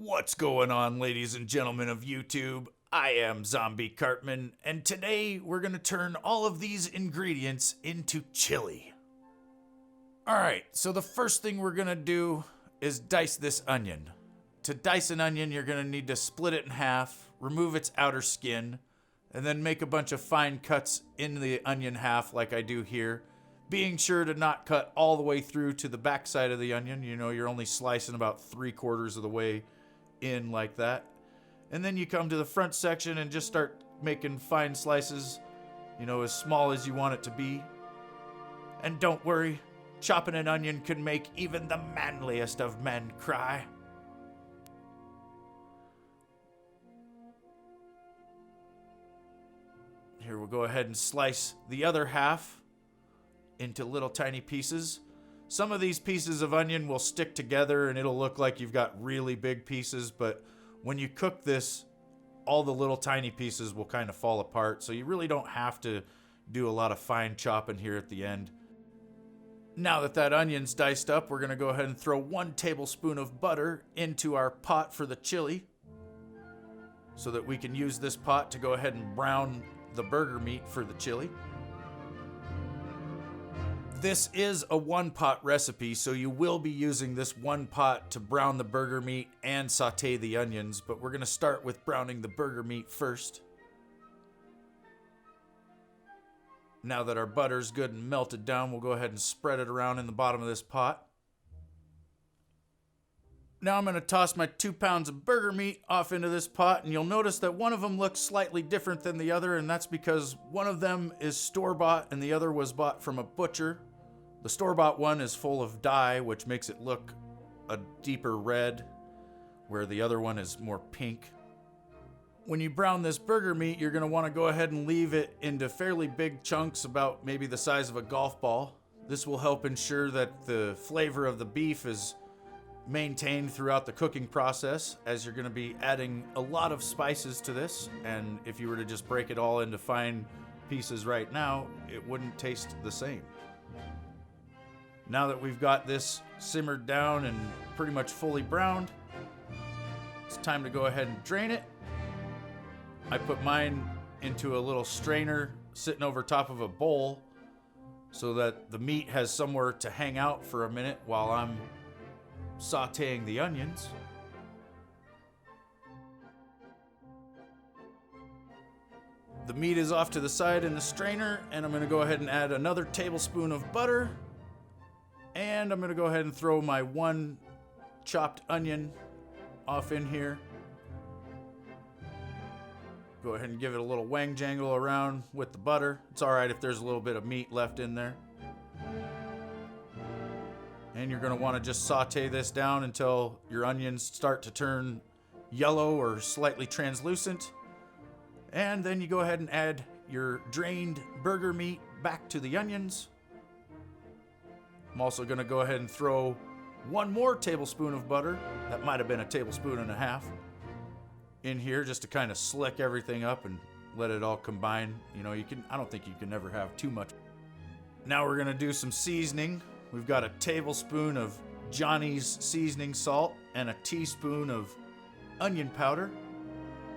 What's going on, ladies and gentlemen of YouTube? I am Zombie Cartman, and today we're going to turn all of these ingredients into chili. Alright, so the first thing we're going to do is dice this onion. To dice an onion, you're going to need to split it in half, remove its outer skin, and then make a bunch of fine cuts in the onion half like I do here. Being sure to not cut all the way through to the back side of the onion. You know, you're only slicing about 3/4 of the way in like that. And then you come to the front section and just start making fine slices, you know, as small as you want it to be. And don't worry, chopping an onion can make even the manliest of men cry. Here we'll go ahead and slice the other half into little tiny pieces. Some of these pieces of onion will stick together and it'll look like you've got really big pieces, but when you cook this, all the little tiny pieces will kind of fall apart, so you really don't have to do a lot of fine chopping here at the end. Now that onion's diced up, we're going to go ahead and throw 1 tablespoon of butter into our pot for the chili so that we can use this pot to go ahead and brown the burger meat for the chili. This is a one-pot recipe, so you will be using this one pot to brown the burger meat and saute the onions, but we're going to start with browning the burger meat first. Now that our butter's good and melted down, we'll go ahead and spread it around in the bottom of this pot. Now I'm going to toss my 2 pounds of burger meat off into this pot, and you'll notice that one of them looks slightly different than the other, and that's because one of them is store-bought and the other was bought from a butcher. The store-bought one is full of dye, which makes it look a deeper red, where the other one is more pink. When you brown this burger meat, you're going to want to go ahead and leave it into fairly big chunks, about maybe the size of a golf ball. This will help ensure that the flavor of the beef is maintained throughout the cooking process, as you're going to be adding a lot of spices to this, and if you were to just break it all into fine pieces right now, it wouldn't taste the same. Now that we've got this simmered down and pretty much fully browned, it's time to go ahead and drain it. I put mine into a little strainer sitting over top of a bowl so that the meat has somewhere to hang out for a minute while I'm sauteing the onions. The meat is off to the side in the strainer, and I'm going to go ahead and add another tablespoon of butter. And I'm going to go ahead and throw my 1 chopped onion off in here. Go ahead and give it a little wang jangle around with the butter. It's alright if there's a little bit of meat left in there. And you're going to want to just saute this down until your onions start to turn yellow or slightly translucent. And then you go ahead and add your drained burger meat back to the onions. I'm also going to go ahead and throw 1 more tablespoon of butter. That might have been a tablespoon and a half in here, just to kind of slick everything up and let it all combine. You know, I don't think you can ever have too much. Now we're going to do some seasoning. We've got a tablespoon of Johnny's seasoning salt and a teaspoon of onion powder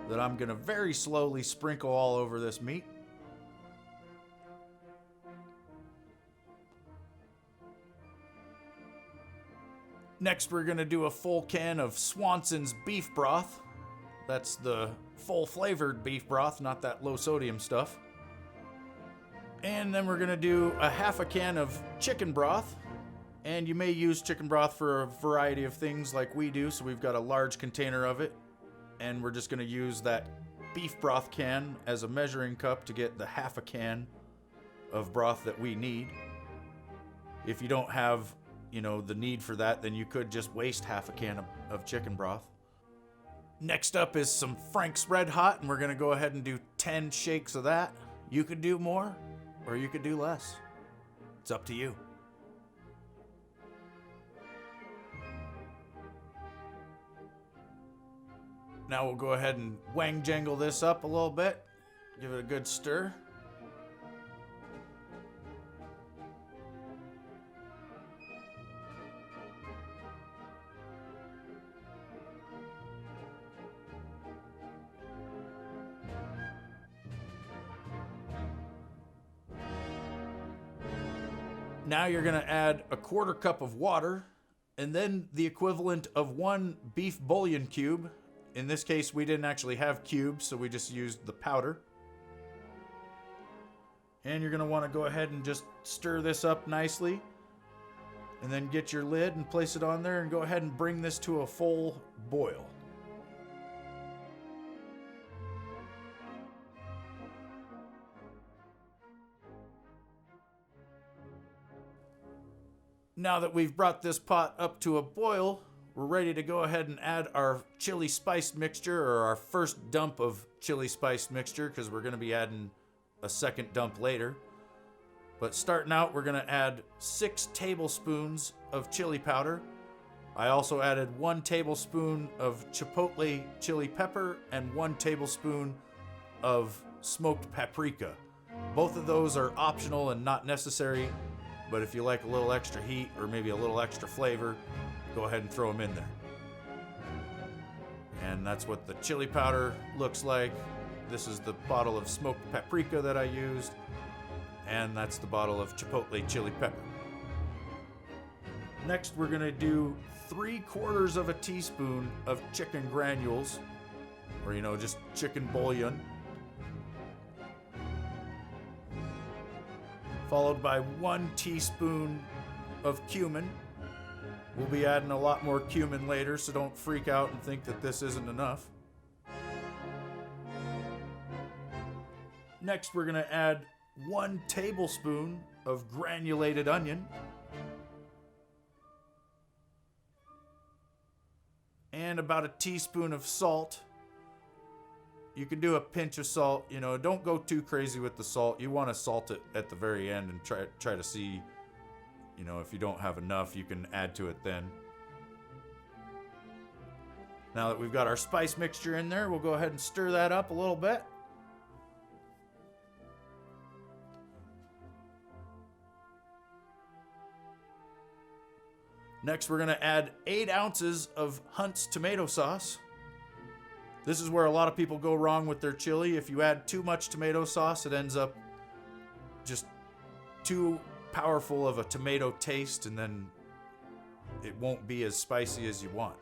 that I'm going to very slowly sprinkle all over this meat. Next, we're going to do a full can of Swanson's beef broth. That's the full flavored beef broth, not that low sodium stuff. And then we're going to do a half a can of chicken broth. And you may use chicken broth for a variety of things like we do, so we've got a large container of it. And we're just going to use that beef broth can as a measuring cup to get the half a can of broth that we need. If you don't have, you know, the need for that, then you could just waste half a can of chicken broth. Next up is some Frank's Red Hot, and we're going to go ahead and do 10 shakes of that. You could do more, or you could do less. It's up to you. Now we'll go ahead and wang jangle this up a little bit. Give it a good stir. Now you're going to add a 1/4 cup of water, and then the equivalent of 1 beef bouillon cube. In this case, we didn't actually have cubes, so we just used the powder. And you're going to want to go ahead and just stir this up nicely. And then get your lid and place it on there and go ahead and bring this to a full boil. Now that we've brought this pot up to a boil, we're ready to go ahead and add our chili spice mixture, or our first dump of chili spice mixture, because we're going to be adding a second dump later. But starting out, we're going to add 6 tablespoons of chili powder. I also added 1 tablespoon of chipotle chili pepper and 1 tablespoon of smoked paprika. Both of those are optional and not necessary, but if you like a little extra heat or maybe a little extra flavor, go ahead and throw them in there. And that's what the chili powder looks like. This is the bottle of smoked paprika that I used. And that's the bottle of chipotle chili pepper. Next, we're going to do 3/4 of a teaspoon of chicken granules, or just chicken bouillon. Followed by 1 teaspoon of cumin. We'll be adding a lot more cumin later, so don't freak out and think that this isn't enough. Next, we're going to add 1 tablespoon of granulated onion. And about a teaspoon of salt. You can do a pinch of salt. Don't go too crazy with the salt. You want to salt it at the very end and try to see, if you don't have enough, you can add to it then. Now that we've got our spice mixture in there, we'll go ahead and stir that up a little bit. Next, we're going to add 8 ounces of Hunt's tomato sauce. This is where a lot of people go wrong with their chili. If you add too much tomato sauce, it ends up just too powerful of a tomato taste, and then it won't be as spicy as you want.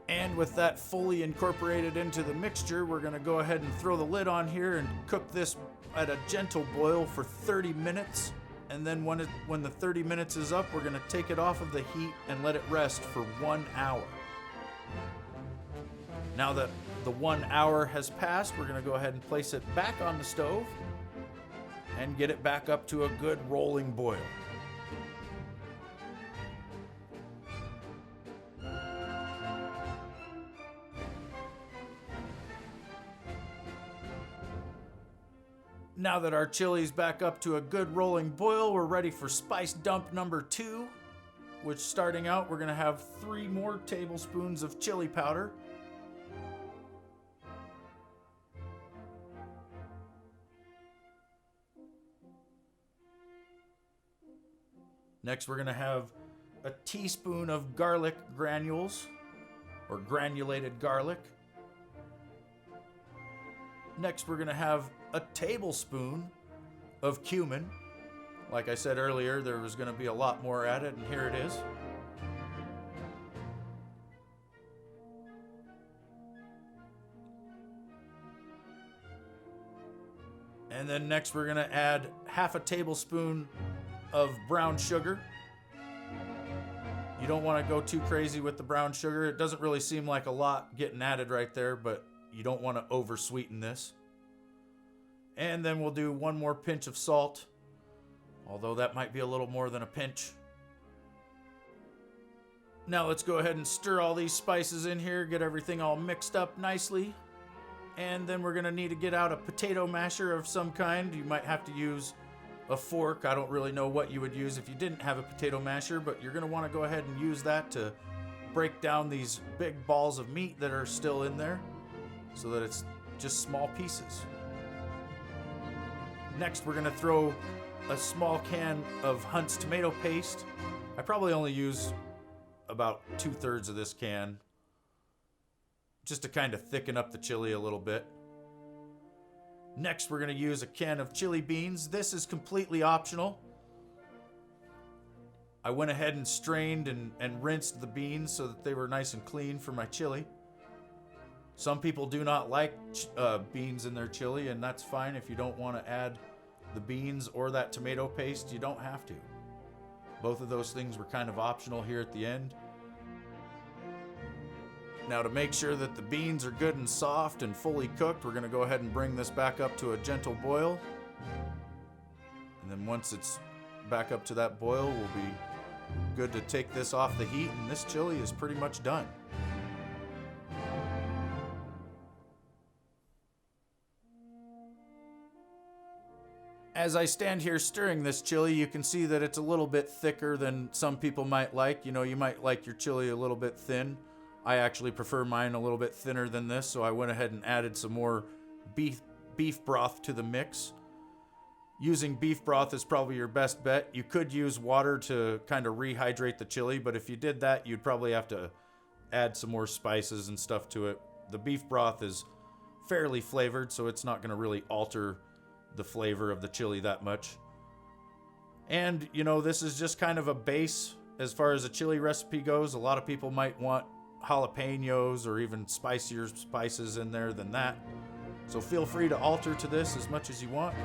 And with that fully incorporated into the mixture, we're going to go ahead and throw the lid on here and cook this at a gentle boil for 30 minutes. And then when the 30 minutes is up, we're going to take it off of the heat and let it rest for 1 hour. Now that the 1 hour has passed, we're going to go ahead and place it back on the stove and get it back up to a good rolling boil. Now that our chili's back up to a good rolling boil, we're ready for spice dump number 2, which, starting out, we're going to have 3 more tablespoons of chili powder. Next, we're going to have a teaspoon of garlic granules, or granulated garlic. Next, we're going to have a tablespoon of cumin. Like I said earlier, there was going to be a lot more added, and here it is. And then next, we're going to add half a tablespoon of brown sugar. You don't want to go too crazy with the brown sugar. It doesn't really seem like a lot getting added right there, but you don't want to over sweeten this. And then we'll do 1 more pinch of salt, although that might be a little more than a pinch. Now let's go ahead and stir all these spices in here, get everything all mixed up nicely. And then we're going to need to get out a potato masher of some kind. You might have to use a fork. I don't really know what you would use if you didn't have a potato masher, but you're going to want to go ahead and use that to break down these big balls of meat that are still in there so that it's just small pieces. Next, we're going to throw a small can of Hunt's tomato paste. I probably only use about 2/3 of this can, just to kind of thicken up the chili a little bit. Next, we're going to use a can of chili beans. This is completely optional. I went ahead and strained and rinsed the beans so that they were nice and clean for my chili. Some people do not like beans in their chili, and that's fine. If you don't want to add the beans or that tomato paste, you don't have to. Both of those things were kind of optional here at the end. Now, to make sure that the beans are good and soft and fully cooked, we're going to go ahead and bring this back up to a gentle boil. And then once it's back up to that boil, we'll be good to take this off the heat, and this chili is pretty much done. As I stand here stirring this chili, you can see that it's a little bit thicker than some people might like. You know, you might like your chili a little bit thin. I actually prefer mine a little bit thinner than this, so I went ahead and added some more beef broth to the mix. Using beef broth is probably your best bet. You could use water to kind of rehydrate the chili, but if you did that, you'd probably have to add some more spices and stuff to it. The beef broth is fairly flavored, so it's not going to really alter the flavor of the chili that much. And, you know, this is just kind of a base as far as a chili recipe goes. A lot of people might want jalapenos or even spicier spices in there than that. So feel free to alter to this as much as you want.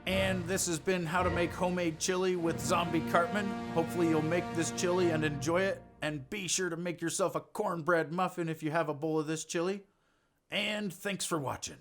And this has been how to make homemade chili with Zombie Cartman. Hopefully you'll make this chili and enjoy it. And be sure to make yourself a cornbread muffin if you have a bowl of this chili. And thanks for watching.